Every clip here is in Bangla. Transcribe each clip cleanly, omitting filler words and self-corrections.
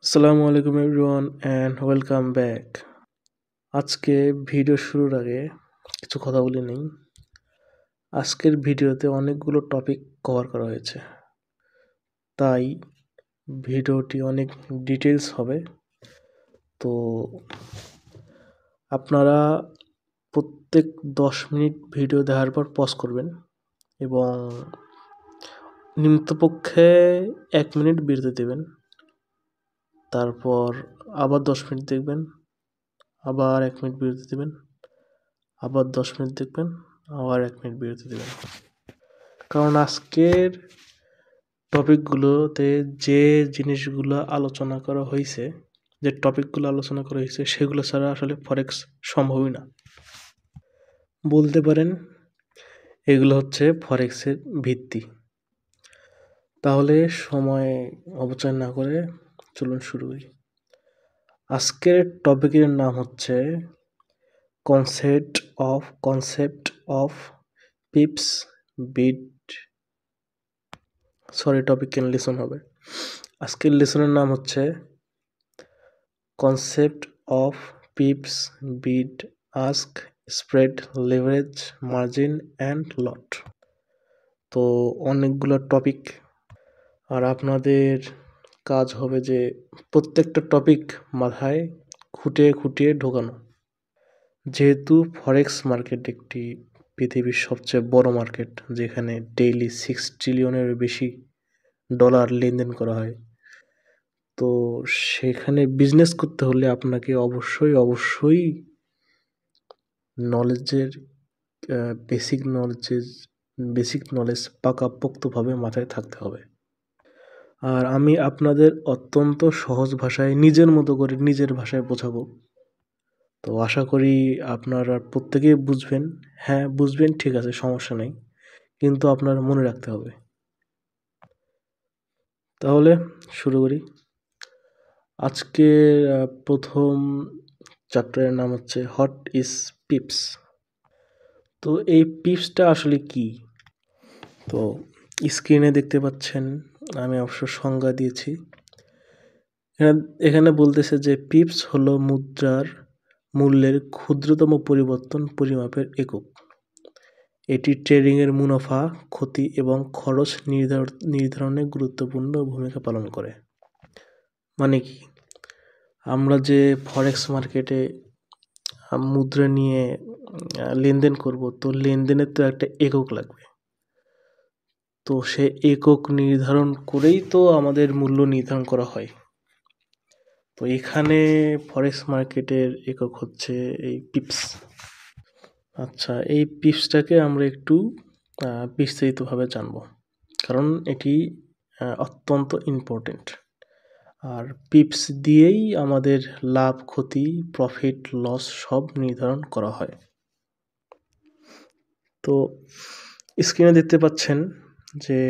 আসসালামু আলাইকুম এভরিওয়ান অ্যান্ড ওয়েলকাম ব্যাক। আজকে ভিডিও শুরুর আগে কিছু কথা বলে নিই। আজকের ভিডিওতে অনেকগুলো টপিক কভার করা হয়েছে, তাই ভিডিওটি অনেক ডিটেলস হবে। তো আপনারা প্রত্যেক 10 মিনিট ভিডিও দেখার পর পজ করবেন এবং নিম্নপক্ষে 1 মিনিট বিরতি দেবেন, তারপর আবার 10 মিনিট দেখবেন, আবার 1 মিনিট বিরতি দেবেন, আবার 10 মিনিট দেখবেন, আবার 1 মিনিট বিরতি দেবেন। কারণ আজকের টপিকগুলোতে যে জিনিসগুলো আলোচনা করা হয়েছে, যে টপিকগুলো আলোচনা করা হয়েছে সেগুলো ছাড়া আসলে ফরেক্স সম্ভবই না। বলতে পারেন এগুলো হচ্ছে ফরেক্সের ভিত্তি। তাহলে সময় অপচয় না করে চলুন শুরু করি। আজকের টপিকের নাম হচ্ছে concept of pips bit topic can listen হবে। আজকের লেসনের নাম হচ্ছে concept of pips bid ask spread leverage margin and lot. তো অনেকগুলো টপিক, আর আপনাদের কাজ হবে যে প্রত্যেকটা টপিক মাথায় খুঁটিয়ে খুঁটিয়ে ঢোকানো। যেহেতু ফরেক্স মার্কেট একটি পৃথিবীর সবচেয়ে বড় মার্কেট, যেখানে ডেইলি 6 ট্রিলিয়নের বেশি ডলার লেনদেন করা হয়, তো সেখানে বিজনেস করতে হলে আপনাকে অবশ্যই নলেজের বেসিক নলেজ পাকাপোক্তভাবে মাথায় থাকতে হবে। আর আমি আপনাদের অত্যন্ত সহজ ভাষায় নিজের মতো করে নিজের ভাষায় বোঝাবো। তো আশা করি আপনারা প্রত্যেকেই বুঝবেন। হ্যাঁ, বুঝবেন, ঠিক আছে, সমস্যা নেই, কিন্তু আপনার মনে রাখতে হবে। তাহলে শুরু করি। আজকের প্রথম চ্যাপ্টারের নাম হচ্ছে হোয়াট ইজ পিপস। তো এই পিপসটা আসলে কি? তো স্ক্রিনে দেখতে পাচ্ছেন, আমি অবশ্য সংজ্ঞা দিয়েছি। এখানে বলতেছে যে পিপস হলো মুদ্রার মূল্যের ক্ষুদ্রতম পরিবর্তন পরিমাপের একক। এটি ট্রেডিংয়ের মুনাফা, ক্ষতি এবং খরচ নির্ধারণে গুরুত্বপূর্ণ ভূমিকা পালন করে। মানে কি? আমরা যে ফরেক্স মার্কেটে মুদ্রা নিয়ে লেনদেন করব, তো লেনদেনের তো একটা একক লাগবে। তো সে একক নির্ধারণ করেই তো আমাদের মূল্য নির্ধারণ করা হয়। তো এখানে ফরেক্স মার্কেটের একক হচ্ছে এই পিপস। আচ্ছা, এই পিপসটাকে আমরা একটু বিস্তারিতভাবে জানব, কারণ এটি অত্যন্ত ইম্পর্টেন্ট। আর পিপস দিয়েই আমাদের লাভ, ক্ষতি, প্রফিট, লস সব নির্ধারণ করা হয়। তো স্ক্রিনে দেখতে পাচ্ছেন যে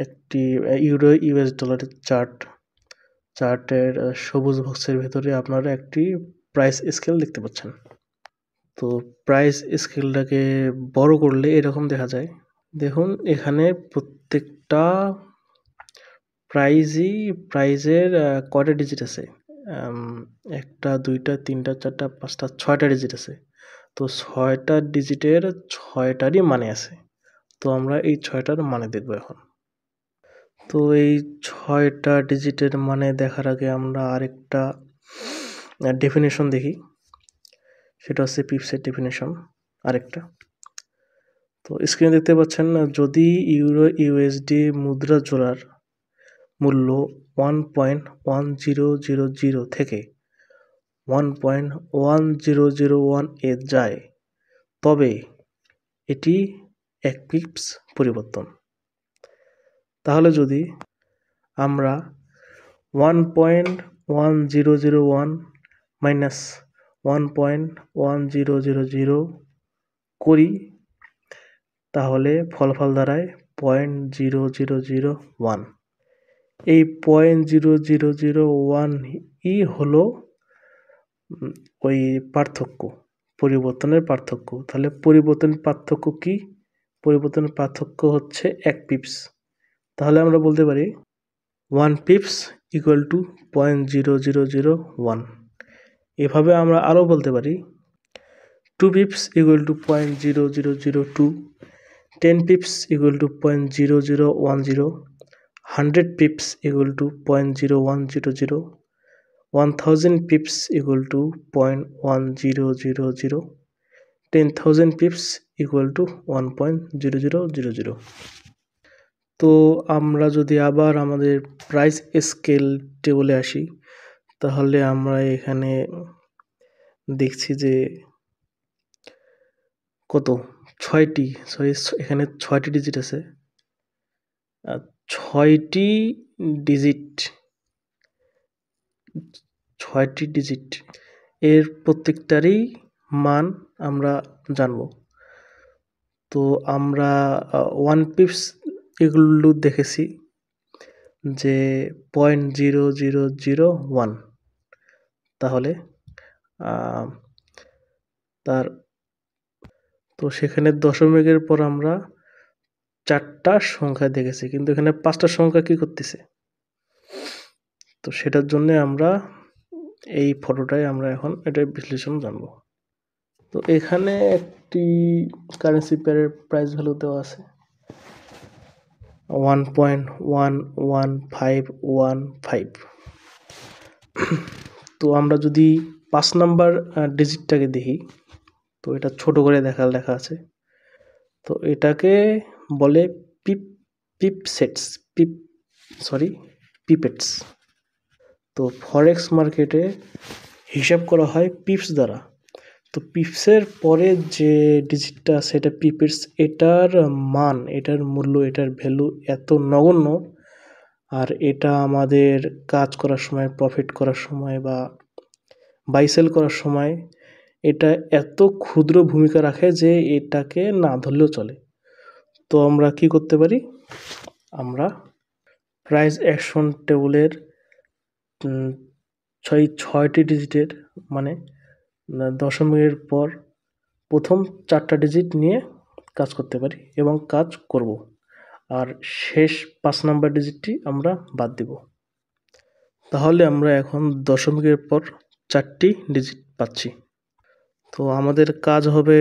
একটি ইউরো ইউএস ডলারের চার্টের সবুজ বক্সের ভেতরে আপনারা একটি প্রাইস স্কেল দেখতে পাচ্ছেন। তো প্রাইস স্কেলটাকে বড় করলে এরকম দেখা যায়। দেখুন, এখানে প্রত্যেকটা প্রাইজের কয়টা ডিজিট আছে? 1টা 2টা 3টা 4টা 5টা 6টা ডিজিট আছে। তো 6টা ডিজিটের 6টারই মানে আছে। তো আমরা এই 6টার মানে দেখব এখন। তো এই 6টা ডিজিটের মানে দেখার আগে আমরা আরেকটা ডেফিনেশন দেখি। সেটা হচ্ছে পিপসের ডেফিনেশন আরেকটা। তো স্ক্রিনে দেখতে পাচ্ছেন, যদি ইউরো ইউএসডি মুদ্রা জোড়ার মূল্য 1.1000 থেকে 1.1001 এ যায়, তবে এটি 1 পিপস পরিবর্তন। তাহলে যদি আমরা 1.1001 মাইনাস 1.1000 করি, তাহলে ফলাফল দাঁড়ায় 0.0001। এই 0.0001ই হলো ওই পরিবর্তনের পার্থক্য। তাহলে পরিবর্তনের পার্থক্য কি? পরিবর্তনের পার্থক্য হচ্ছে 1 পিপস। তাহলে আমরা বলতে পারি 1 পিপস ইকুয়াল টু 0.0001। এভাবে আমরা আরও বলতে পারি 2 pips equal to 0.0002, 10 pips equal to 0.0010, 100 pips equal to 0.0100, 1000 pips equal to 0.1000, 10,000 pips equal to 1.0000। তো আমরা যদি আবার আমাদের প্রাইস স্কেল টেবলে আসি, তাহলে আমরা এখানে দেখছি যে কত 6টি, এখানে 6টি ডিজিট আছে। 6টি ডিজিট এর প্রত্যেকটারই মান আমরা জানব। তো আমরা 1 pips এগুলো দেখেছি যে 0.0001, তাহলে তো সেখানে দশমিকের পর আমরা 4টা সংখ্যা দেখেছি, কিন্তু এখানে 5টা সংখ্যা কি করতেছে, তো সেটার জন্য আমরা এই ফটোটায় আমরা এখন এটার বিশ্লেষণ জানব। তো এখানে একটি কারেন্সি পেয়ারের প্রাইস ভ্যালু দেওয়া আছে 1.11515। তো আমরা যদি 5 নাম্বার ডিজিটটাকে দেখি, তো এটা ছোট করে লেখা আছে, তো এটাকে বলে পিপেটস। তো ফরেক্স মার্কেটে হিসাব করা হয় পিপস দ্বারা। তো পিপসের পরে যে ডিজিটটা আছে এটা পিপেটস, এটার মান, এটার মূল্য, এটার ভ্যালু এত নগণ্য, আর এটা আমাদের কাজ করার সময়, প্রফিট করার সময় বা বাই সেল করার সময় এটা এত ক্ষুদ্র ভূমিকা রাখে যে এটাকে না ধরলেও চলে। তো আমরা কি করতে পারি, আমরা প্রাইস অ্যাকশন টেবলের 6টি ডিজিটের মানে দশমিকের পর প্রথম 4টা ডিজিট নিয়ে কাজ করতে পারি এবং কাজ করব, আর শেষ 5 নাম্বার ডিজিটটি আমরা বাদ দিব। তাহলে আমরা এখন দশমিকের পর 4টি ডিজিট পাচ্ছি। তো আমাদের কাজ হবে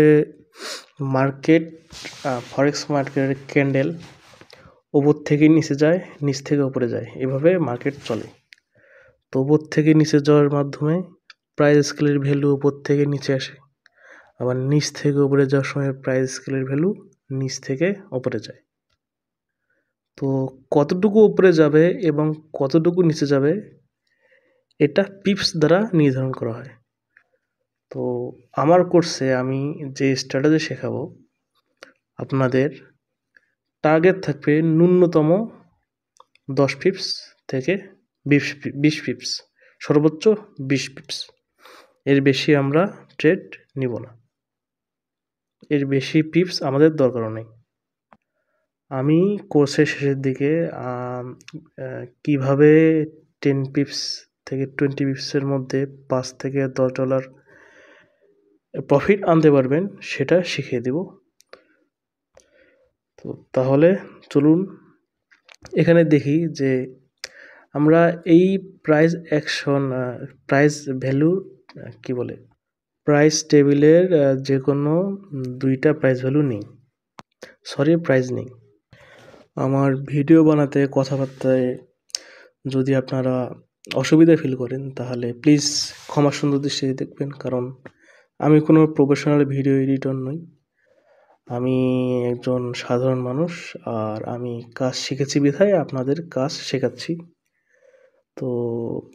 ফরেক্স মার্কেটের ক্যান্ডেল ওপর থেকে নিচে যায়, নিচ থেকে উপরে যায়, এভাবে মার্কেট চলে। তো ওপর থেকে নিচে যাওয়ার মাধ্যমে প্রাইস স্কেলের ভ্যালু উপর থেকে নিচে আসে, আবার নিচ থেকে উপরে যাওয়ার সময় প্রাইস স্কেলের ভ্যালু নিচ থেকে উপরে যায়। তো কতটুকু উপরে যাবে এবং কতটুকু নিচে যাবে এটা পিপস দ্বারা নির্ধারণ করা হয়। তো আমার কোর্সে আমি যে স্ট্র্যাটেজি শেখাবো, আপনাদের টার্গেট থাকবে ন্যূনতম 10 পিপস থেকে 20 পিপস, সর্বোচ্চ 20 পিপস। এর বেশি আমরা ট্রেড নিব না, এর বেশি পিপস আমাদের দরকারও নেই। আমি কোর্সের শেষের দিকে কিভাবে 10 পিপস থেকে 20 পিপসের মধ্যে $5 থেকে $10 প্রফিট আনতে পারবেন সেটা শিখিয়ে দেব। তো তাহলে চলুন এখানে দেখি যে আমরা এই প্রাইস ভ্যালু প্রাইস টেবিলের যে কোনো 2টা প্রাইস ভ্যালু নেই, প্রাইস নেই। আমার ভিডিও বানাতে, কথাবার্তায় যদি আপনারা অসুবিধা ফিল করেন তাহলে প্লিজ ক্ষমা সুন্দর দৃষ্টিতে দেখবেন, কারণ আমি কোনো প্রফেশনাল ভিডিও এডিটর নই, আমি একজন সাধারণ মানুষ, আর আমি কাজ শিখেছি বিধায় আপনাদের কাজ শেখাচ্ছি। তো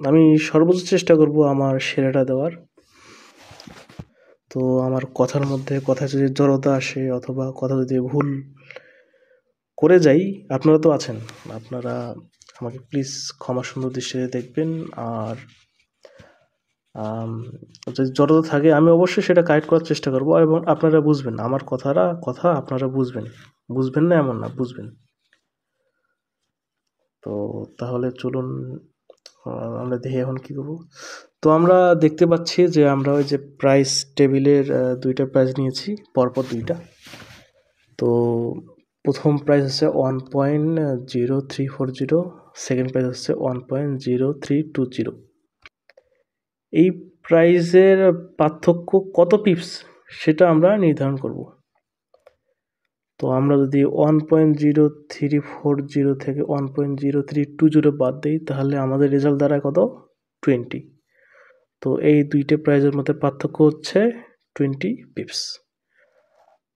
আমি সর্বোচ্চ চেষ্টা করব আমার সেরাটা দেওয়ার। তো আমার কথার মধ্যে কথা যদি জড়তা আসে অথবা কথা যদি ভুল করে যাই, আপনারা তো আছেন, আপনারা আমাকে প্লিজ ক্ষমা সুন্দর দৃষ্টিতে দেখবেন। আর যদি জড়তা থাকে আমি অবশ্যই সেটা কারেক্ট করার চেষ্টা করব, এবং আপনারা বুঝবেন আমার কথা আপনারা বুঝবেন না এমন না, বুঝবেন। তো তাহলে চলুন আমরা দেখি এখন কি করব। তো আমরা দেখতে পাচ্ছি যে আমরা ওই যে প্রাইস টেবিলের 2টা প্রাইস নিয়েছি, পরপর 2টা। তো প্রথম প্রাইস আছে 1.0340, সেকেন্ড প্রাইস হচ্ছে 1.0320। এই প্রাইসের পার্থক্য কত পিপস সেটা আমরা নির্ধারণ করব। তো আমরা যদি 1.0340 থেকে 1.0320 বাদ দিই তাহলে আমাদের রেজাল্ট দাঁড়ায় কত? 20। তো এই দুইটা প্রাইজের মধ্যে পার্থক্য হচ্ছে 20 পিপস।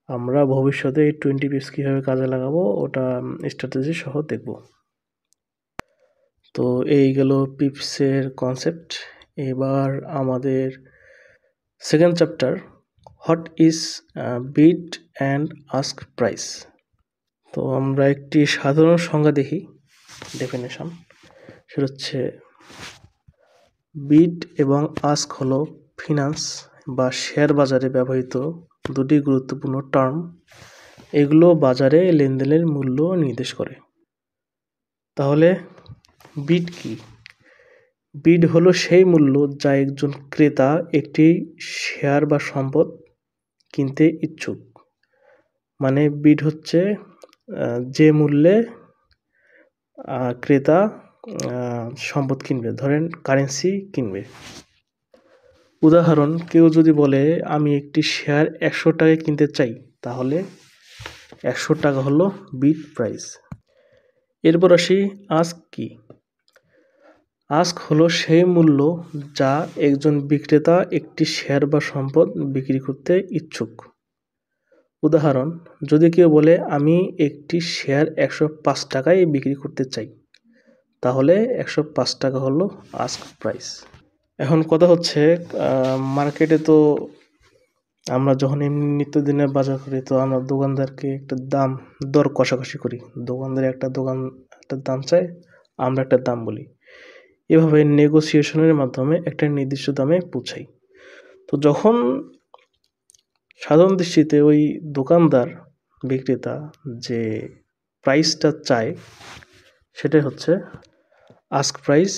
আমরা ভবিষ্যতে এই 20 পিপস কীভাবে কাজে লাগাবো ওটা স্ট্র্যাটেজি সহ দেখব। তো এই গেল পিপসের কনসেপ্ট। এবার আমাদের second chapter, what is bid and ask price. তো আমরা একটি সাধারণ সংজ্ঞা দেখি, ডেফিনেশন। সেটা হচ্ছে বিড এবং আস্ক হলো ফিনান্স বা শেয়ার বাজারে ব্যবহৃত দুটি গুরুত্বপূর্ণ টার্ম। এগুলো বাজারে লেনদেনের মূল্য নির্দেশ করে। তাহলে বিড কি? বিড হলো সেই মূল্য যা একজন ক্রেতা একটি শেয়ার বা সম্পদ কিনতে ইচ্ছুক। মানে বিড হচ্ছে যে মূল্যে ক্রেতা সম্পদ কিনবে, ধরেন কারেন্সি কিনবে। উদাহরণ, কেউ যদি বলে আমি একটি শেয়ার 100 টাকায় কিনতে চাই, তাহলে 100 টাকা হলো বিড প্রাইস। এরপর আসি আস্ক কি। আস্ক হলো সেই মূল্য যা একজন বিক্রেতা একটি শেয়ার বা সম্পদ বিক্রি করতে ইচ্ছুক। উদাহরণ, যদি কেউ বলে আমি একটি শেয়ার 105 টাকায় বিক্রি করতে চাই, তাহলে 105 টাকা হলো আস্ক প্রাইস। এখন কথা হচ্ছে মার্কেটে তো আমরা যখন এমনি নিত্যদিনের বাজার করি, তো আমরা দোকানদারকে একটা দর কষাকষি করি। দোকানদার একটা দাম চায়, আমরা একটা দাম বলি। এভাবে নেগোসিয়েশনের মাধ্যমে একটা নির্দিষ্ট দামে পৌঁছাই। তো যখন সাধারণ দৃষ্টিতে ওই দোকানদার বিক্রেতা যে প্রাইসটা চায় সেটাই হচ্ছে আস্ক প্রাইস।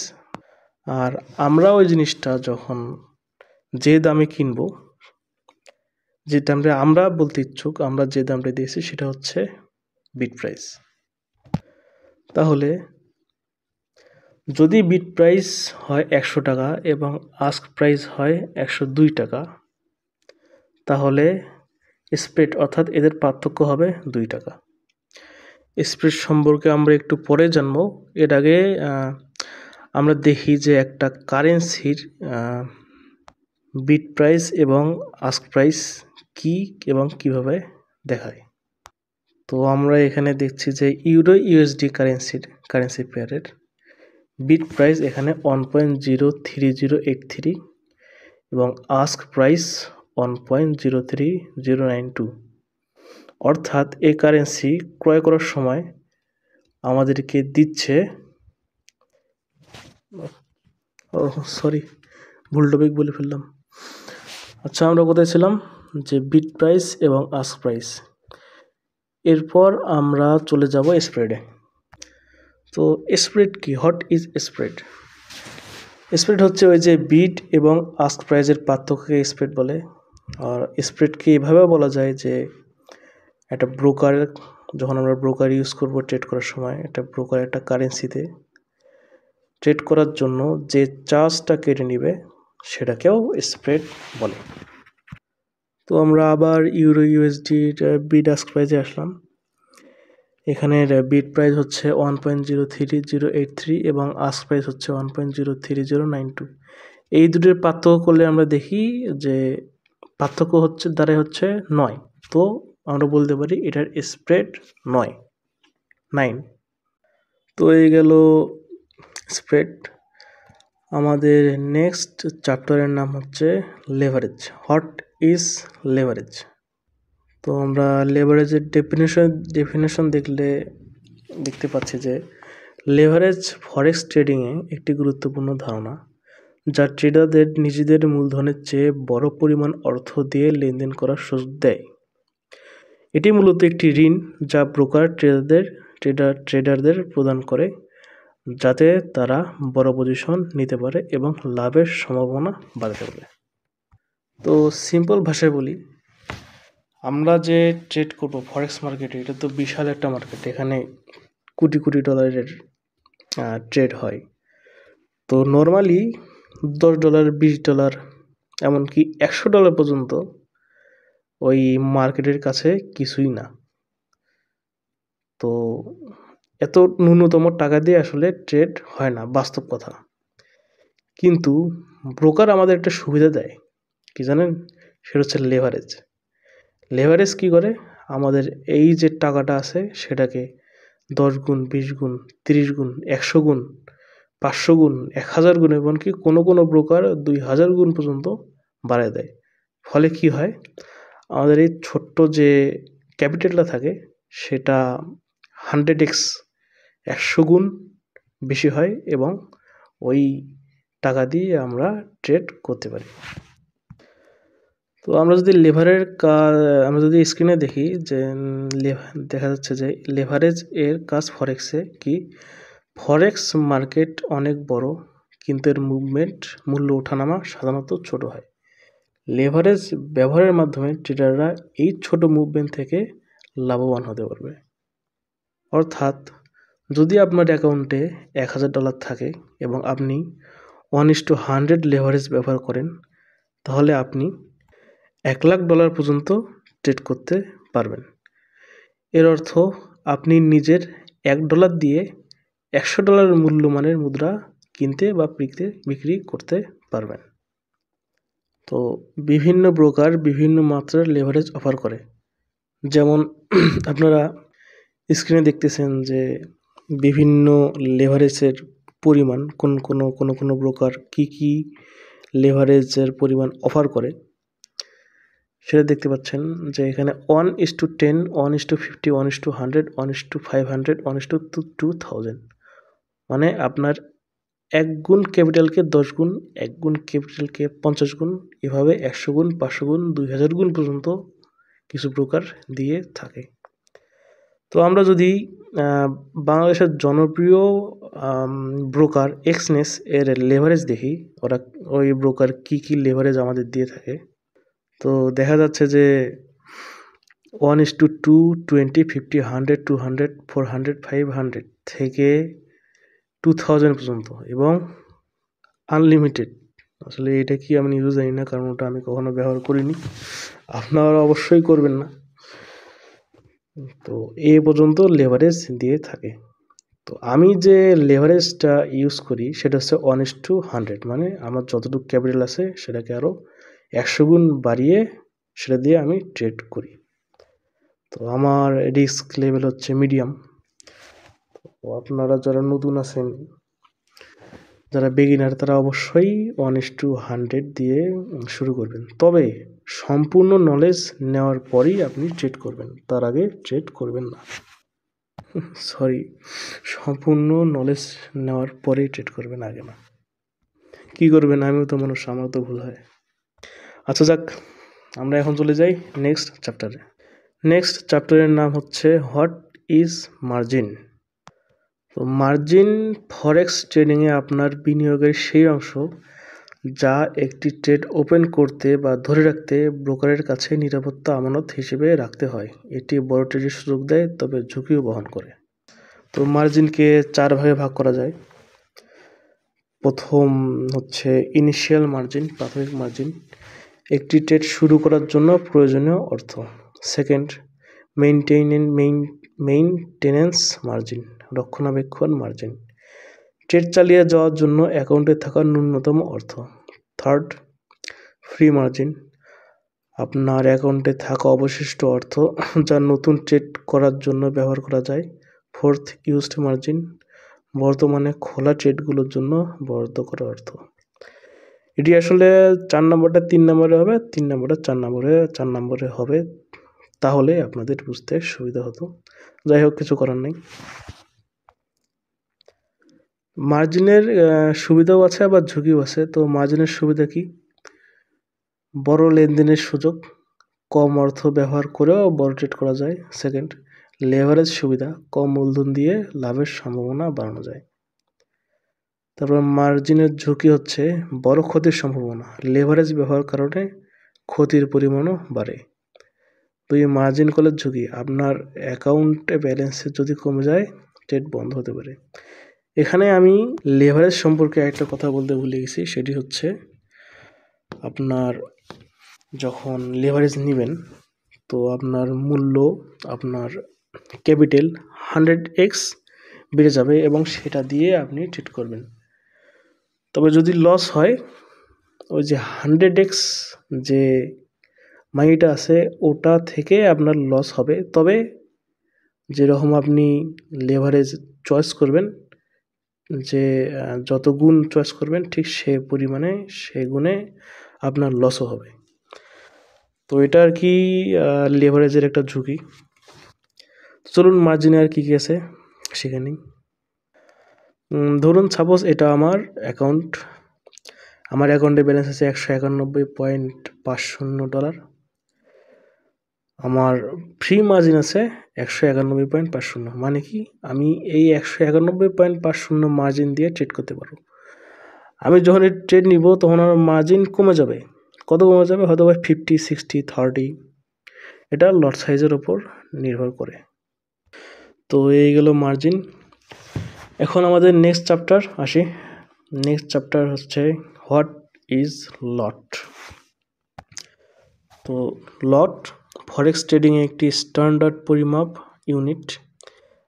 আর আমরা ওই জিনিসটা যখন যে দামে কিনবো, যে দামটা আমরা বলতে ইচ্ছুক, আমরা যে দামটা দিয়েছি সেটা হচ্ছে বিড প্রাইস। তাহলে যদি বিড প্রাইস হয় 100 টাকা এবং আস্ক প্রাইস হয় 102 টাকা, তাহলে স্প্রেড অর্থাৎ এদের পার্থক্য হবে 2 টাকা। স্প্রেড সম্পর্কে আমরা একটু পরে জানবো। এর আগে আমরা দেখি যে একটা কারেন্সির বিড প্রাইস এবং আস্ক প্রাইস কি এবং কিভাবে দেখায়। তো আমরা এখানে দেখছি যে ইউরো ইউএসডি কারেন্সি পেয়ারের বিড প্রাইস এখানে 1.03083 এবং আস্ক প্রাইস 1.03092। অর্থাৎ এই কারেন্সি ক্রয় করার সময় আমাদেরকে দিচ্ছে, ভুল টপিক বলে ফেললাম। আচ্ছা, আমরা কোথায় ছিলাম? যে বিড প্রাইস এবং আস্ক প্রাইস। এরপর আমরা চলে যাব স্প্রেডে। তো স্প্রেড কি? What is spread? স্প্রেড হচ্ছে ওই যে বিড এবং আস্ক প্রাইসের পার্থক্যকে স্প্রেড বলে। আর স্প্রেডকে এভাবে বলা যায় যে একটা ব্রোকার, যখন আমরা ব্রোকার ইউজ করব ট্রেড করার সময়, একটা ব্রোকার একটা কারেন্সিতে ট্রেড করার জন্য যে চার্জটা কেটে নেবে সেটাকেও স্প্রেড বলে। তো আমরা আবার ইউরো ইউএসডির বিড আস্ক প্রাইসে আসলাম। এখানের বিড প্রাইস হচ্ছে 1.03083 এবং আস্ক প্রাইস হচ্ছে 1.03092। এই দুটোর পার্থক্য করলে আমরা দেখি যে পার্থক্য হচ্ছে 9। তো আমরা বলতে পারি এটার স্প্রেড 9। তো এই গেল স্প্রেড। আমাদের নেক্সট চ্যাপ্টারের নাম হচ্ছে লেভারেজ। What is leverage? তো আমরা লেভারেজের ডেফিনেশন দেখতে পাচ্ছি যে লেভারেজ ফরেক্স ট্রেডিংয়ে একটি গুরুত্বপূর্ণ ধারণা, যা ট্রেডারদের নিজেদের মূলধনের চেয়ে বড় পরিমাণ অর্থ দিয়ে লেনদেন করার সুযোগ দেয়। এটি মূলত একটি ঋণ যা ব্রোকার ট্রেডারদের প্রদান করে, যাতে তারা বড় পজিশন নিতে পারে এবং লাভের সম্ভাবনা বাড়াতে পারে। তো সিম্পল ভাষায় বলি, আমরা যে ট্রেড করব ফরেক্স মার্কেটে, এটা তো বিশাল একটা মার্কেট। এখানে কোটি কোটি ডলারের ট্রেড হয়। তো নর্মালি $10, $20, এমনকি $100 পর্যন্ত ওই মার্কেটের কাছে কিছুই না। তো এত ন্যূনতম টাকা দিয়ে আসলে ট্রেড হয় না, বাস্তব কথা। কিন্তু ব্রোকার আমাদের একটা সুবিধা দেয়, কি জানেন? সেটা হচ্ছে লেভারেজ। লেভারেজ কি করে? আমাদের এই যে টাকাটা আছে সেটাকে 10 গুণ, 20 গুণ, 30 গুণ, 100 গুণ, 500 গুণ, 1000 গুণ, এমনকি কোনো কোনো ব্রোকার 2000 গুণ পর্যন্ত বাড়ায় দেয়। ফলে কি হয়? আমাদের এই ছোট্ট যে ক্যাপিটালটা থাকে সেটা 100x, 100 গুণ বেশি হয় এবং ওই টাকা দিয়ে আমরা ট্রেড করতে পারি। তো আমরা যদি স্ক্রিনে দেখি যে দেখা যাচ্ছে যে লেভারেজ এর কাজ ফরেক্সে কি? ফরেক্স মার্কেট অনেক বড়, কিন্তু এর মূল্য ওঠানামা সাধারণত ছোট হয়। লেভারেজ ব্যবহারের মাধ্যমে ট্রেডাররা এই ছোট মুভমেন্ট থেকে লাভবান হতে পারবে। অর্থাৎ যদি আপনার অ্যাকাউন্টে $1000 থাকে এবং আপনি 1:100 লেভারেজ ব্যবহার করেন, তাহলে আপনি $1,00,000 পর্যন্ত ট্রেড করতে পারবেন। এর অর্থ আপনি নিজের $1 দিয়ে $100 মূল্যমানের মুদ্রা কিনতে বা বিক্রি করতে পারবেন। তো বিভিন্ন ব্রোকার বিভিন্ন মাত্রার লেভারেজ অফার করে। যেমন আপনারা স্ক্রিনে দেখতেছেন যে বিভিন্ন লেভারেজের পরিমাণ কোনো ব্রোকার কি লেভারেজের পরিমাণ অফার করে সেটা দেখতে পাচ্ছেন যে এখানে 1:10, 1:50, 1:100, 1:500, 1:2000, মানে আপনার 1 গুণ ক্যাপিটালকে 10 গুণ, 1 গুণ ক্যাপিটালকে 50 গুণ, এভাবে 100 গুণ, 500 গুণ, 2000 গুণ পর্যন্ত কিছু ব্রোকার দিয়ে থাকে। তো আমরা যদি বাংলাদেশের জনপ্রিয় ব্রোকার এক্সনেস এর লেভারেজ দেখি, ওই ব্রোকার কি লেভারেজ আমাদের দিয়ে থাকে, তো দেখা যাচ্ছে যে 1:2, 20, 50, 100, 200, 400, 500 থেকে 2000 পর্যন্ত এবং আনলিমিটেড। আসলে এটা কি আমি নিজেও জানি না, কারণ ওটা আমি কখনো ব্যবহার করিনি, আপনারা অবশ্যই করবেন না। তো এ পর্যন্ত লেভারেজ দিয়ে থাকে। তো আমি যে লেভারেজটা ইউজ করি সেটা হচ্ছে 1:100, মানে আমার যতটুকু ক্যাপিটাল আছে সেটাকে আরও 100 গুণ বাড়িয়ে সেটা দিয়ে আমি ট্রেড করি। তো আমার রিস্ক লেভেল হচ্ছে মিডিয়াম। তো আপনারা যারা নতুন আছেন, যারা বিগিনার, তারা অবশ্যই 1:100 দিয়ে শুরু করবেন। তবে সম্পূর্ণ নলেজ নেওয়ার পরেই আপনি ট্রেড করবেন, তার আগে ট্রেড করবেন না। সম্পূর্ণ নলেজ নেওয়ার পরেই ট্রেড করবেন, আগে না। কি করবেন? আমিও তো মানুষ, আমার তো ভুল হয়। আচ্ছা যাক, আমরা এখন চলে যাই নেক্সট চ্যাপ্টারে। নেক্সট চ্যাপ্টারের নাম হচ্ছে হোয়াট ইজ মার্জিন। তো মার্জিন ফরেক্স ট্রেডিংয়ে আপনার বিনিয়োগের সেই অংশ যা একটি ট্রেড ওপেন করতে বা ধরে রাখতে ব্রোকারের কাছে নিরাপত্তা আমানত হিসেবে রাখতে হয়। এটি বড় ট্রেডের সুযোগ দেয়, তবে ঝুঁকিও বহন করে। তো মার্জিনকে 4 ভাগে ভাগ করা যায়। প্রথম হচ্ছে ইনিশিয়াল মার্জিন, প্রাথমিক মার্জিন, একটি ট্রেড শুরু করার জন্য প্রয়োজনীয় অর্থ। সেকেন্ড, মেইনটেনেন্স মার্জিন, রক্ষণাবেক্ষণ মার্জিন, ট্রেড চালিয়ে যাওয়ার জন্য অ্যাকাউন্টে থাকা ন্যূনতম অর্থ। থার্ড, ফ্রি মার্জিন, আপনার অ্যাকাউন্টে থাকা অবশিষ্ট অর্থ যা নতুন ট্রেড করার জন্য ব্যবহার করা যায়। ফোর্থ, ইউজড মার্জিন, বর্তমানে খোলা ট্রেডগুলোর জন্য বরাদ্দ করা অর্থ। এটি আসলে 4 নম্বরটা 3 নম্বরে হবে, 3 নম্বরটা 4 নম্বরে হবে, তাহলে আপনাদের বুঝতে সুবিধা হতো। যাই হোক, কিছু করার নেই। মার্জিনের সুবিধাও আছে আবার ঝুঁকিও আছে। তো মার্জিনের সুবিধা কি? বড় লেনদেনের সুযোগ, কম অর্থ ব্যবহার করেও বড় ট্রেড করা যায়। সেকেন্ড, লেভারেজ সুবিধা, কম মূলধন দিয়ে লাভের সম্ভাবনা বাড়ানো যায়। তারপর মার্জিনের ঝুঁকি হচ্ছে বড় ক্ষতির সম্ভাবনা, লেভারেজ ব্যবহার কারণে ক্ষতির পরিমাণও বাড়ে। দুই, মার্জিন কলের ঝুঁকি, আপনার অ্যাকাউন্টে ব্যালেন্স যদি কমে যায় ট্রেড বন্ধ হতে পারে। এখানে আমি লেভারেজ সম্পর্কে একটা কথা বলতে ভুলে গেছি, সেটি হচ্ছে আপনার যখন লেভারেজ নেবেন তো আপনার মূল্য, আপনার ক্যাপিটাল 100x বেড়ে যাবে এবং সেটা দিয়ে আপনি ট্রেড করবেন। তবে যদি লস হয়, ওই যে 100x যে মানিটা আছে ওটা থেকে আপনার লস হবে। তবে যেরকম আপনি লেভারেজ চয়েস করবেন, যে যত গুণ চয়েস করবেন ঠিক সে পরিমাণে সে গুণে আপনার লসও হবে। তো এটা আর কি লেভারেজের একটা ঝুঁকি। চলুন মার্জিনে আর কী কী আছে সেখানেই। ধরুন সাপোজ এটা আমার অ্যাকাউন্টে ব্যালেন্স আছে $191.50। আমার ফ্রি মার্জিন আছে 191.50। মানে কি, আমি এই 191.50 মার্জিন দিয়ে ট্রেড করতে পারবো। আমি যখন এই ট্রেড নিব তখন আমার মার্জিন কমে যাবে। কত কমে যাবে? হয়তো বা 50, 60, 30, এটা লট সাইজের ওপর নির্ভর করে। তো এই গেল মার্জিন। এখন আমাদের নেক্সট চ্যাপ্টার আসি। নেক্সট চ্যাপ্টার হচ্ছে হোয়াট ইজ লট। তো লট ফরেক্স ট্রেডিংয়ে একটি স্ট্যান্ডার্ড পরিমাপ ইউনিট,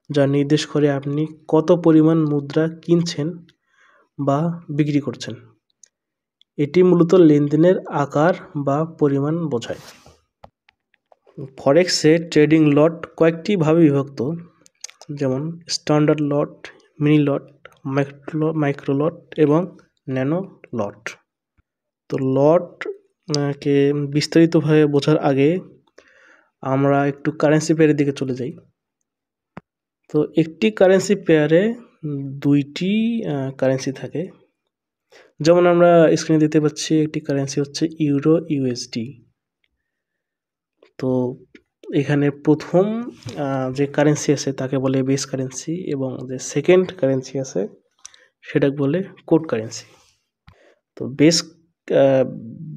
যা নির্দেশ করে আপনি কত পরিমাণ মুদ্রা কিনছেন বা বিক্রি করছেন। এটি মূলত লেনদেনের আকার বা পরিমাণ বোঝায়। ফরেক্সে ট্রেডিং লট কয়েকটি ভাবে বিভক্ত, যেমন স্ট্যান্ডার্ড লট, মিনি লট, মাইক্রো লট এবং ন্যানো লট। তো লট কে বিস্তারিতভাবে বোঝার আগে আমরা একটু কারেন্সি পেয়ারের দিকে চলে যাই। তো একটি কারেন্সি পেয়ারে দুইটি কারেন্সি থাকে, যেমন আমরা স্ক্রিনে দেখতে পাচ্ছি একটি কারেন্সি হচ্ছে ইউরো ইউএসডি। তো এখানে প্রথম যে কারেন্সি আছে তাকে বলে বেস কারেন্সি, এবং যে সেকেন্ড কারেন্সি আছে সেটাকে বলে কোড কারেন্সি। তো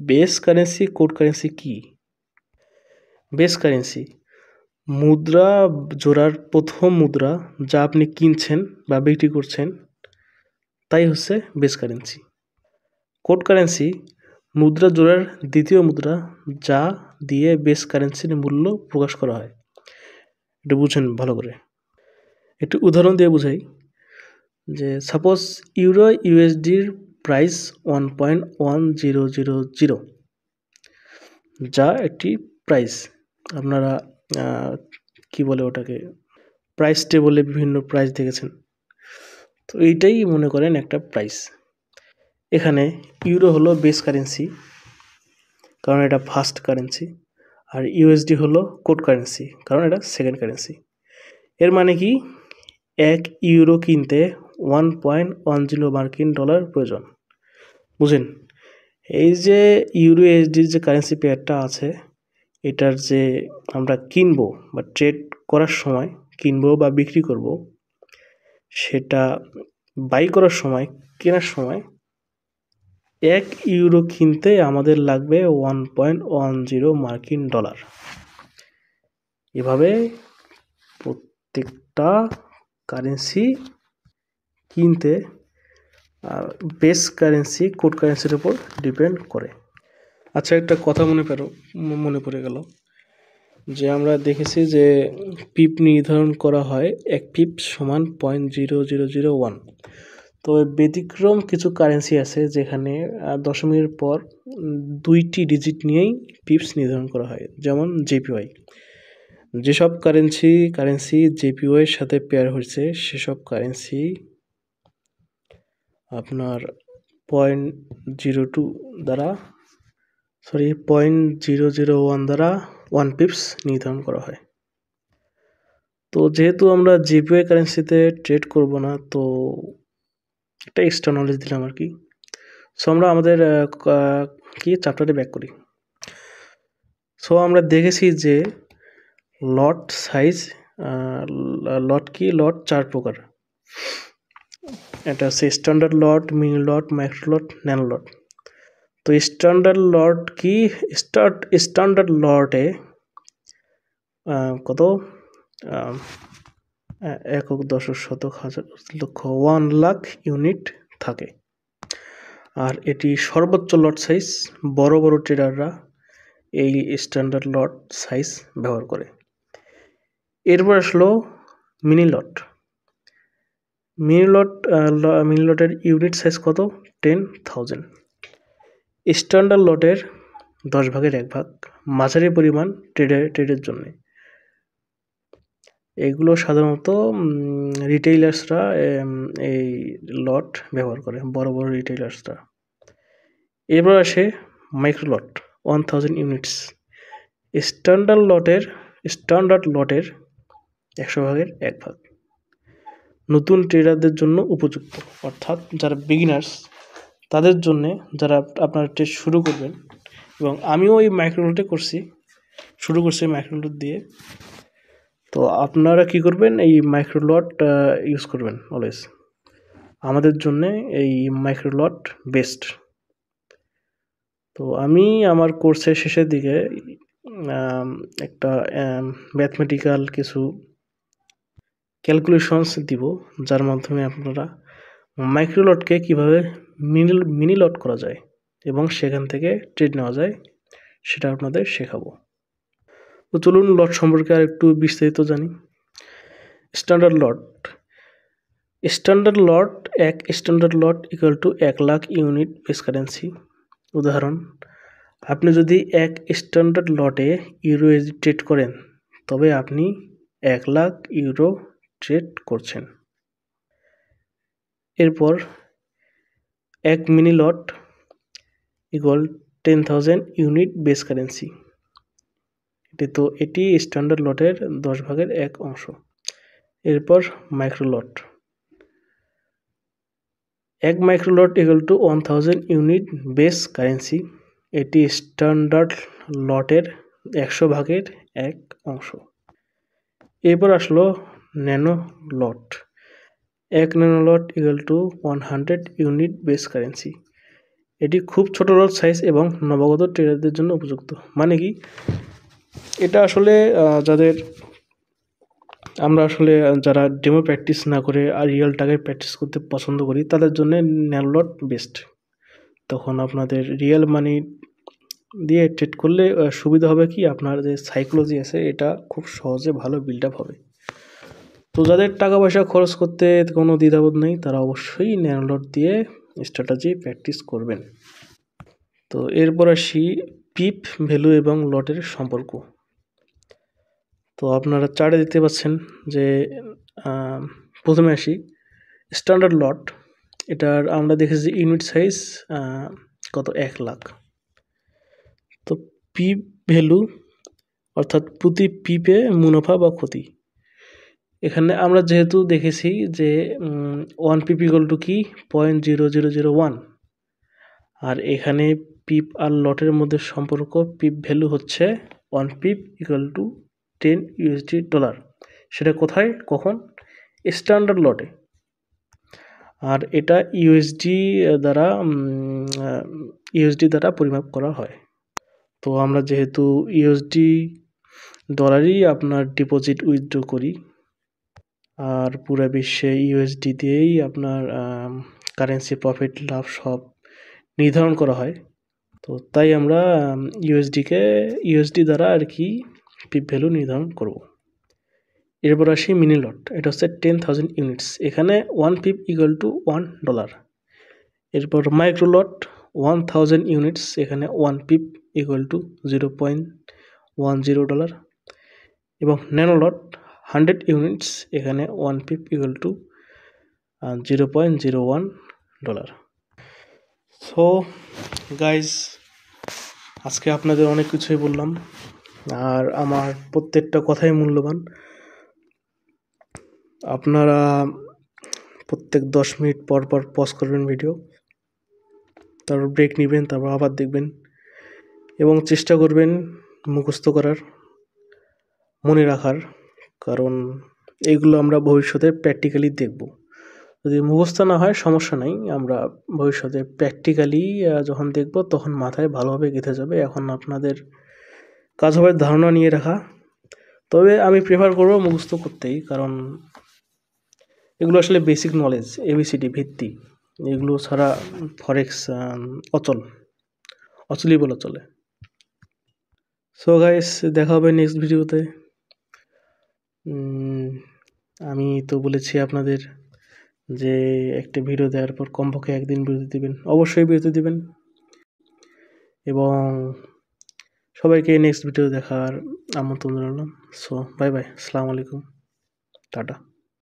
বেস কারেন্সি, কোড কারেন্সি কি? বেস কারেন্সি মুদ্রা জোড়ার প্রথম মুদ্রা যা আপনি কিনছেন বা বিক্রি করছেন, তাই হচ্ছে বেস কারেন্সি। কোড কারেন্সি মুদ্রা জোড়ার দ্বিতীয় মুদ্রা যা দিয়ে বেস কারেন্সির মূল্য প্রকাশ করা হয়। এটা বুঝেন ভালো করে। একটু উদাহরণ দিয়ে বুঝাই, যে সাপোজ ইউরো ইউএসডির প্রাইস 1.1000, যা একটি প্রাইস। আপনারা কি বলে ওটাকে, প্রাইস টেবলে বিভিন্ন প্রাইস দেখেছেন, তো এইটাই মনে করেন একটা প্রাইস। এখানে ইউরো হলো বেস কারেন্সি, কারণ এটা ফার্স্ট কারেন্সি, আর ইউএসডি হলো কোড কারেন্সি, কারণ এটা সেকেন্ড কারেন্সি। এর মানে কি, 1 ইউরো কিনতে $1.10 মার্কিন প্রয়োজন। বুঝেন? এই যে ইউরো ইউএসডির যে কারেন্সি পেয়ারটা আছে, এটার যে আমরা কিনবো বা ট্রেড করার সময় কিনবো বা বিক্রি করব, সেটা বাই করার সময়, কেনার সময় 1 ইউরো কিনতে আমাদের লাগবে $1.10 মার্কিন। এভাবে প্রত্যেকটা কারেন্সি কিনতে বেস কারেন্সি কোড কারেন্সির উপর ডিপেন্ড করে। আচ্ছা, একটা কথা মনে পড়ে গেল, যে আমরা দেখেছি যে পিপ নির্ধারণ করা হয়, 1 পিপ সমান 0.0001। তো ব্যতিক্রম কিছু কারেন্সি আছে যেখানে দশমিকের পর 2টি ডিজিট নিয়েই পিপস নির্ধারণ করা হয়, যেমন জেপিওয়াই। যেসব কারেন্সি জেপিওয়াইয়ের সাথে পেয়ার হয়েছে সেসব কারেন্সি আপনার 0.01 দ্বারা 1 পিপস নির্ধারণ করা হয়। তো যেহেতু আমরা জেপিওয়াই কারেন্সিতে ট্রেড করব না, তো একটা এক্সট্রা নলেজ দিলাম আর কি। সো আমরা আমাদের চ্যাপ্টারে ব্যাক করি। সো আমরা দেখেছি যে লট সাইজ, লট 4 প্রকার। এটা হচ্ছে স্ট্যান্ডার্ড লট, মিনি লট, মাইক্রো লট, ন্যানো লট। তো স্ট্যান্ডার্ড লট কি? স্ট্যান্ডার্ড লটে কত একক, দশক, শতক, হাজার, লক্ষ 1,00,000 ইউনিট থাকে। আর এটি সর্বোচ্চ লট সাইজ। বড় বড় ট্রেডাররা এই স্ট্যান্ডার্ড লট সাইজ ব্যবহার করে। এরপর আসলো মিনি লট। মিনি লটের ইউনিট সাইজ কত? 10,000। স্ট্যান্ডার্ড লটের 10 ভাগের 1 ভাগ, মাঝারি পরিমাণ ট্রেডের জন্য। এগুলো সাধারণত রিটেইলার্সরা এই লট ব্যবহার করে, বড় বড় রিটেইলার্সরা। এরপর আসে মাইক্রো লট 1000 ইউনিটস। স্ট্যান্ডার্ড লটের 100 ভাগের 1 ভাগ, নতুন ট্রেডারদের জন্য উপযুক্ত, অর্থাৎ যারা বিগিনার্স তাদের জন্যে, যারা আপনার ট্রেড শুরু করবেন। এবং আমিও এই মাইক্রো লটে শুরু করছি মাইক্রো লট দিয়ে। তো আপনারা কি করবেন? এই মাইক্রো লট ইউজ করবেন অলওয়েজ। আমাদের জন্যে এই মাইক্রো লট বেস্ট। তো আমি আমার কোর্সের শেষের দিকে একটা ম্যাথমেটিক্যাল কিছু ক্যালকুলেশনস দিব, যার মাধ্যমে আপনারা মাইক্রো লটকে কীভাবে মিনি লট করা যায় এবং সেখান থেকে ট্রেড নেওয়া যায় সেটা আপনাদের শেখাবো। তো চলুন লট সম্পর্কে আর একটু বিস্তারিত জানি। স্ট্যান্ডার্ড লট এক standard lot equal to 1,00,000 unit base currency. উদাহরণ, আপনি যদি এক স্ট্যান্ডার্ড লটে ইউরো ট্রেড করেন তবে আপনি 1,00,000 ইউরো ট্রেড করছেন। এরপর এক মিনি লট ইকুয়াল 10,000 ইউনিট বেস কারেন্সি। এটি স্ট্যান্ডার্ড লটের 10 ভাগের 1 অংশ। এরপর মাইক্রো লট, এক micro lot equal to 1000 unit base currency. এটি স্ট্যান্ডার্ড লটের 100 ভাগের 1 অংশ। এরপর আসলো ন্যানো লট, এক nano lot equal to 100 unit base currency. এটি খুব ছোট লট সাইজ এবং নবাগত ট্রেডারদের জন্য উপযুক্ত। মানে কি, এটা আসলে যারা ডেমো প্র্যাকটিস না করে আর রিয়েল টাকায় প্র্যাকটিস করতে পছন্দ করি তাদের জন্য ন্যানো লট বেস্ট। তখন আপনাদের রিয়েল মানি দিয়ে ট্রেড করলে সুবিধা হবে কি, আপনার যে সাইকোলজি আছে এটা খুব সহজে ভালো বিল্ড আপ হবে। তো যাদের টাকা পয়সা খরচ করতে কোনো দ্বিধাবোধ নেই তারা অবশ্যই ন্যানো লট দিয়ে স্ট্র্যাটেজি প্র্যাকটিস করবেন। তো এরপর আসি পিপ ভ্যালু এবং লটের সম্পর্ক। তো আপনারা চার্টে দেখতে পাচ্ছেন যে প্রথমে আসি স্ট্যান্ডার্ড লট। এটার আমরা দেখেছি ইউনিট সাইজ কত, 1,00,000। তো পিপ ভ্যালু অর্থাৎ প্রতি পিপে মুনাফা বা ক্ষতি। এখানে আমরা যেহেতু দেখেছি যে 1 পিপ ইকুয়াল টু কি 0.0001, আর এখানে পিপ আর লটের মধ্যে সম্পর্ক পিপ ভ্যালু হচ্ছে 1 পিপ ইকুয়াল টু $10। সেটা কোথায়, কখন? স্ট্যান্ডার্ড লটে। আর এটা ইউএসডি দ্বারা পরিমাপ করা হয়। তো আমরা যেহেতু ইউএসডি ডলারই আপনার ডিপোজিট উইথড্র করি, আর পুরো বিশ্বে ইউএসডি দিয়েই আপনার কারেন্সি প্রফিট লাভ সব নির্ধারণ করা হয়। তো তাই আমরা ইউএসডি দ্বারা আর কি পিপ ভ্যালু নির্ধারণ করব। এরপর আসি মিনি লট, এটা হচ্ছে 10,000 ইউনিটস। এখানে 1 পিপ ইকুয়াল টু $1। এরপর মাইক্রো লট 1000 ইউনিটস। এখানে 1 পিপ ইকুয়াল টু $0.10। এবং ন্যানো লট 100 ইউনিটস। এখানে 1 পিপ ইকুয়াল টু $0.01। সো গাইজ, আজকে আপনাদের অনেক কিছুই বললাম, আর আমার প্রত্যেকটা কথাই মূল্যবান। আপনারা প্রত্যেক 10 মিনিট পর পজ করবেন ভিডিও, তারপর ব্রেক নেবেন, তারপর আবার দেখবেন এবং চেষ্টা করবেন মুখস্থ করার, মনে রাখার, কারণ এইগুলো আমরা ভবিষ্যতে প্র্যাকটিক্যালি দেখব। যদি মুখস্থ না হয় সমস্যা নাই, আমরা ভবিষ্যতে প্র্যাকটিক্যালি যখন দেখব তখন মাথায় ভালোভাবে গেঁথে যাবে। এখন আপনাদের কাজ হবে ধারণা নিয়ে রাখা। তবে আমি প্রেফার করব মুখস্থ করতেই, কারণ এগুলো আসলে বেসিক নলেজ, এবিসিডি ভিত্তি। এগুলো ছাড়া ফরেক্স অচলই বলা চলে। সো গাইস, দেখা হবে নেক্সট ভিডিওতে। আমি তো বলেছি আপনাদের যে একটা ভিডিও দেওয়ার পর কমপক্ষে একদিন বিরতি দিবেন, অবশ্যই বিরতি দিবেন। এবং সবাইকে নেক্সট ভিডিও দেখার আমন্ত্রণ জানালাম। সো বাই বাই, আসসালামু আলাইকুম, টাটা।